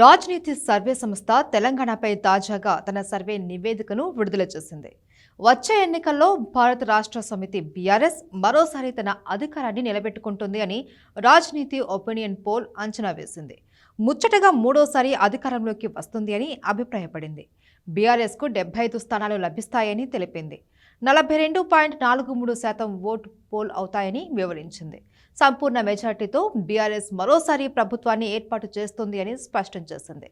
రాజ్నీతి survey సంస్థ తెలంగాణపై తాజాగా తన సర్వే నివేదికను విడుదల చేసింది. వచ్చే ఎన్నికల్లో భారత రాష్ట్ర సమితి బీఆర్ఎస్ మరోసారి తన అధికారాన్ని నిలబెట్టుకుంటుంది అని రాజ్నీతి ఒపీనియన్ పోల్ అంచనా వేసింది. ముచ్చటగా మూడోసారి అధికారంలోకి వస్తుంది అని అభిప్రాయపడింది. బీఆర్ఎస్కు 75 స్థానాలు లభిస్తాయని తెలిపింది. 42.43% ఓటు పోల్ అవుతాయని వివరించింది. సంపూర్ణ మెజార్టీతో బీఆర్ఎస్ మరోసారి ప్రభుత్వాన్ని ఏర్పాటు చేస్తుంది అని స్పష్టం చేసింది.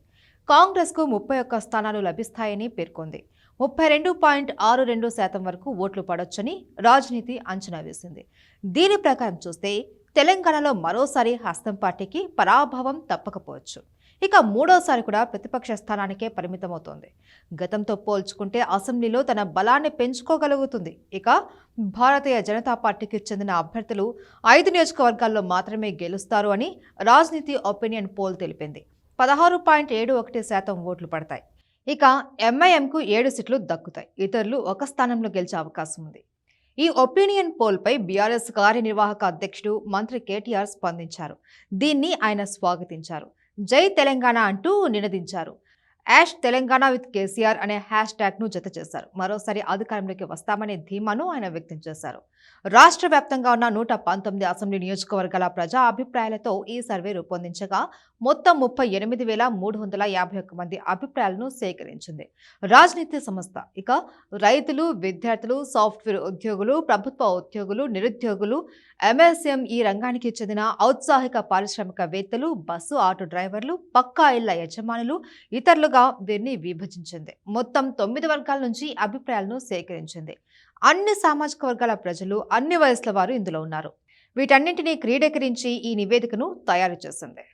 కాంగ్రెస్కు 31 స్థానాలు లభిస్తాయని పేర్కొంది. 32.62% వరకు ఓట్లు పడొచ్చని రాజ్నీతి అంచనా వేసింది. దీని ప్రకారం చూస్తే తెలంగాణలో మరోసారి హస్తం పార్టీకి పరాభవం తప్పకపోవచ్చు. ఇక మూడోసారి కూడా ప్రతిపక్ష స్థానానికే పరిమితమవుతోంది. గతంతో పోల్చుకుంటే అసెంబ్లీలో తన బలాన్ని పెంచుకోగలుగుతుంది. ఇక భారతీయ జనతా పార్టీకి చెందిన అభ్యర్థులు 5 నియోజకవర్గాల్లో మాత్రమే గెలుస్తారు అని రాజ్నీతి ఒపీనియన్ పోల్ తెలిపింది. 16.71% ఓట్లు పడతాయి. ఇక ఎంఐఎంకు 7 సీట్లు దక్కుతాయి. ఇతరులు 1 స్థానంలో గెలిచే అవకాశం ఉంది. ఈ ఒపీనియన్ పోల్పై బీఆర్ఎస్ కార్యనిర్వాహక అధ్యక్షుడు మంత్రి కేటీఆర్ స్పందించారు. దీన్ని ఆయన స్వాగతించారు. జై తెలంగాణ అంటూ నినదించారు. #తెలంగాణ విత్ కేసీఆర్ అనే #ను జత చేశారు. మరోసారి అధికారంలోకి వస్తామనే ధీమాను ఆయన వ్యక్తం చేశారు. రాష్ట్ర వ్యాప్తంగా ఉన్న 119 అసెంబ్లీ నియోజకవర్గాల ప్రజా అభిప్రాయాలతో ఈ సర్వే రూపొందించగా మొత్తం 38,351 మంది అభిప్రాయాలను సేకరించింది రాజ్నీతి సంస్థ. ఇక రైతులు, విద్యార్థులు, సాఫ్ట్వేర్ ఉద్యోగులు, ప్రభుత్వ ఉద్యోగులు, నిరుద్యోగులు, ఎంఎస్ఎంఈ రంగానికి చెందిన ఔత్సాహిక పారిశ్రామికవేత్తలు, బస్సు ఆటో డ్రైవర్లు, పక్కా ఇళ్ల యజమానులు, ఇతరులుగా వీరిని విభజించింది. మొత్తం 9 వర్గాల నుంచి అభిప్రాయాలను సేకరించింది. అన్ని సామాజిక వర్గాల ప్రజలు, అన్ని వయసుల వారు ఇందులో ఉన్నారు. వీటన్నింటినీ క్రీడీకరించి ఈ నివేదికను తయారు చేసింది.